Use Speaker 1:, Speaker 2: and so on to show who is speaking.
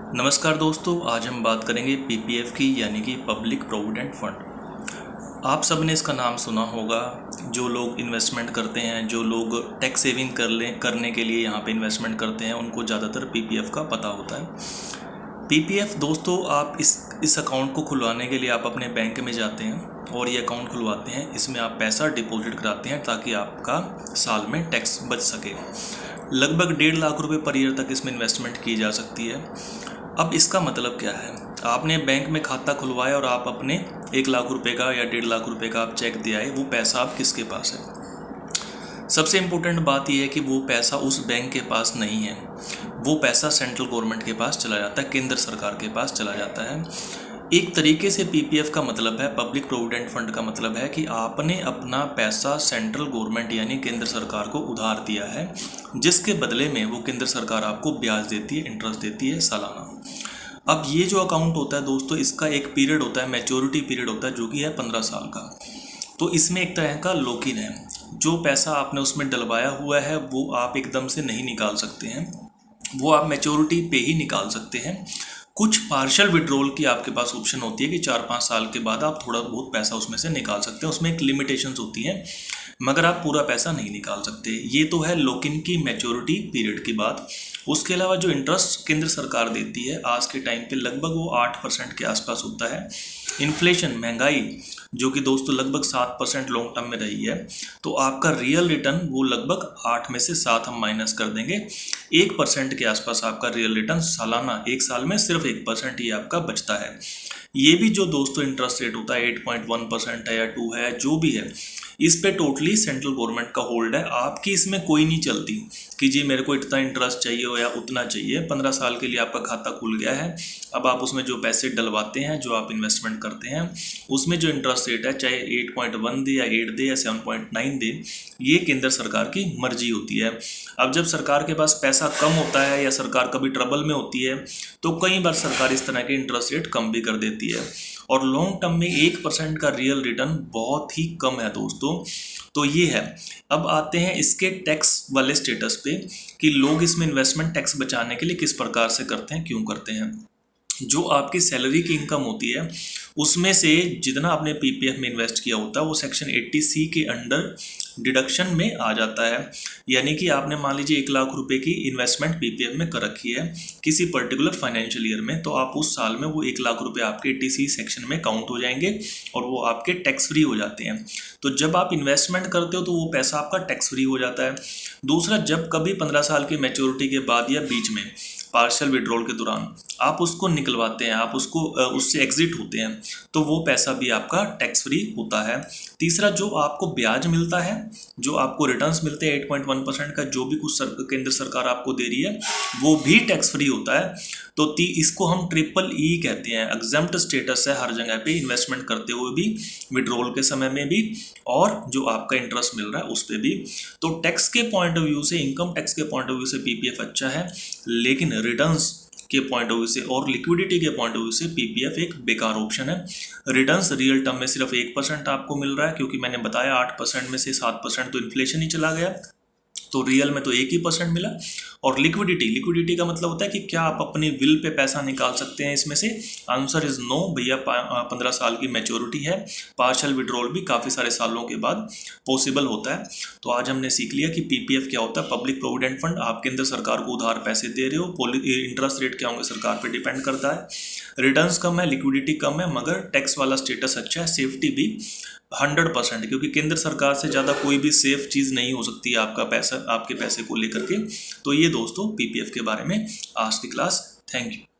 Speaker 1: नमस्कार दोस्तों, आज हम बात करेंगे पीपीएफ की यानी कि पब्लिक प्रोविडेंट फंड। आप सब ने इसका नाम सुना होगा। जो लोग इन्वेस्टमेंट करते हैं, जो लोग टैक्स सेविंग करने के लिए यहाँ पे इन्वेस्टमेंट करते हैं, उनको ज़्यादातर पीपीएफ का पता होता है। पीपीएफ दोस्तों, आप इस अकाउंट को खुलवाने के लिए आप अपने बैंक में जाते हैं और ये अकाउंट खुलवाते हैं। इसमें आप पैसा डिपॉजिट कराते हैं ताकि आपका साल में टैक्स बच सके। लगभग 1.5 लाख रुपए पर ईयर तक इसमें इन्वेस्टमेंट की जा सकती है। अब इसका मतलब क्या है? आपने बैंक में खाता खुलवाया और आप अपने 1 लाख रुपए का या 1.5 लाख रुपए का आप चेक दे आए। वो पैसा आप किसके पास है? सबसे इम्पोर्टेंट बात यह है कि वो पैसा उस बैंक के पास नहीं है। वो पैसा सेंट्रल गवर्नमेंट के पास चला जाता है, केंद्र सरकार के पास चला जाता है। एक तरीके से पीपीएफ का मतलब है, पब्लिक प्रोविडेंट फंड का मतलब है कि आपने अपना पैसा सेंट्रल गवर्नमेंट यानी केंद्र सरकार को उधार दिया है, जिसके बदले में वो केंद्र सरकार आपको ब्याज देती है, इंटरेस्ट देती है सालाना। अब ये जो अकाउंट होता है दोस्तों, इसका एक पीरियड होता है, मैच्योरिटी पीरियड होता है, जो कि है 15 साल का। तो इसमें एक तरह का लॉक इन है। जो पैसा आपने उसमें डलवाया हुआ है वो आप एकदम से नहीं निकाल सकते हैं, वो आप मैच्योरिटी पे ही निकाल सकते हैं। कुछ पार्शियल विड्रॉल की आपके पास ऑप्शन होती है कि 4-5 साल के बाद आप थोड़ा बहुत पैसा उसमें से निकाल सकते हैं। उसमें एक लिमिटेशंस होती हैं, मगर आप पूरा पैसा नहीं निकाल सकते। ये तो है लॉक इन की मैच्योरिटी पीरियड की बात। उसके अलावा जो इंटरेस्ट केंद्र सरकार देती है आज के टाइम पे लगभग वो 8% के आसपास होता है। इन्फ्लेशन, महंगाई, जो कि दोस्तों लगभग 7% लॉन्ग टर्म में रही है, तो आपका रियल रिटर्न वो लगभग 8 में से 7 हम माइनस कर देंगे, 1% के आसपास आपका रियल रिटर्न सालाना, एक साल में सिर्फ 1% ही आपका बचता है। ये भी जो दोस्तों इंटरेस्ट रेट होता है 8.1% है या 2 है, जो भी है, इस पे टोटली सेंट्रल गवर्नमेंट का होल्ड है। आपकी इसमें कोई नहीं चलती कि जी मेरे को इतना इंटरेस्ट चाहिए हो या उतना चाहिए। 15 साल के लिए आपका खाता खुल गया है। अब आप उसमें जो पैसे डलवाते हैं, जो आप इन्वेस्टमेंट करते हैं, उसमें जो इंटरेस्ट रेट है, चाहे 8.1 दे या 8 दे या 7.9 दे, ये केंद्र सरकार की मर्जी होती है। अब जब सरकार के पास पैसा कम होता है या सरकार कभी ट्रबल में होती है, तो कई बार सरकार इस तरह के इंटरेस्ट रेट कम भी कर देती है। और लॉन्ग टर्म में 1% का रियल रिटर्न बहुत ही कम है दोस्तों। तो ये है। अब आते हैं इसके टैक्स वाले स्टेटस पे कि लोग इसमें इन्वेस्टमेंट टैक्स बचाने के लिए किस प्रकार से करते हैं, क्यों करते हैं। जो आपकी सैलरी की इनकम होती है उसमें से जितना आपने पीपीएफ में इन्वेस्ट किया होता है वो सेक्शन 80C के अंडर डिडक्शन में आ जाता है। यानी कि आपने मान लीजिए 1 लाख रुपए की इन्वेस्टमेंट पीपीएफ में कर रखी है किसी पर्टिकुलर फाइनेंशियल ईयर में, तो आप उस साल में वो 1 लाख रुपए आपके 80C सेक्शन में काउंट हो जाएंगे और वो आपके टैक्स फ्री हो जाते हैं। तो जब आप इन्वेस्टमेंट करते हो तो वो पैसा आपका टैक्स फ्री हो जाता है। दूसरा, जब कभी 15 साल की मैच्योरिटी के बाद या बीच में पार्शियल विड्रॉल के दौरान आप उसको निकलवाते हैं, आप उसको उससे एग्जिट होते हैं, तो वो पैसा भी आपका टैक्स फ्री होता है। तीसरा, जो आपको ब्याज मिलता है, जो आपको रिटर्न्स मिलते हैं 8.1% का, जो भी कुछ केंद्र सरकार आपको दे रही है, वो भी टैक्स फ्री होता है। तो इसको हम EEE कहते हैं। एग्जम्प्ट स्टेटस है हर जगह पे, इन्वेस्टमेंट करते हुए भी, विड्रॉल के समय में भी, और जो आपका इंटरेस्ट मिल रहा है उस पर भी। तो टैक्स के पॉइंट ऑफ व्यू से, इनकम टैक्स के पॉइंट ऑफ व्यू से पीपीएफ अच्छा है, लेकिन रिटर्न्स के पॉइंट ऑफ व्यू से और लिक्विडिटी के पॉइंट ऑफ व्यू से पीपीएफ एक बेकार ऑप्शन है। रिटर्न्स रियल टर्म में सिर्फ 1% आपको मिल रहा है, क्योंकि मैंने बताया 8% में से 7% तो इन्फ्लेशन ही चला गया, तो रियल में तो 1% मिला। और लिक्विडिटी का मतलब होता है कि क्या आप अपनी विल पे पैसा निकाल सकते हैं इसमें से। आंसर इज नो भैया। 15 साल की मैच्योरिटी है, पार्शियल विड्रॉल भी काफ़ी सारे सालों के बाद पॉसिबल होता है। तो आज हमने सीख लिया कि पीपीएफ क्या होता है, पब्लिक प्रोविडेंट फंड। आप केंद्र सरकार को उधार पैसे दे रहे हो, इंटरेस्ट रेट क्या होंगे सरकार पर डिपेंड करता है, रिटर्न्स कम है, लिक्विडिटी कम है, मगर टैक्स वाला स्टेटस अच्छा है, सेफ्टी भी 100%, क्योंकि केंद्र सरकार से ज़्यादा कोई भी सेफ चीज़ नहीं हो सकती है आपका पैसा, आपके पैसे को लेकर के। तो ये दोस्तों पीपीएफ के बारे में आज की क्लास। Thank you.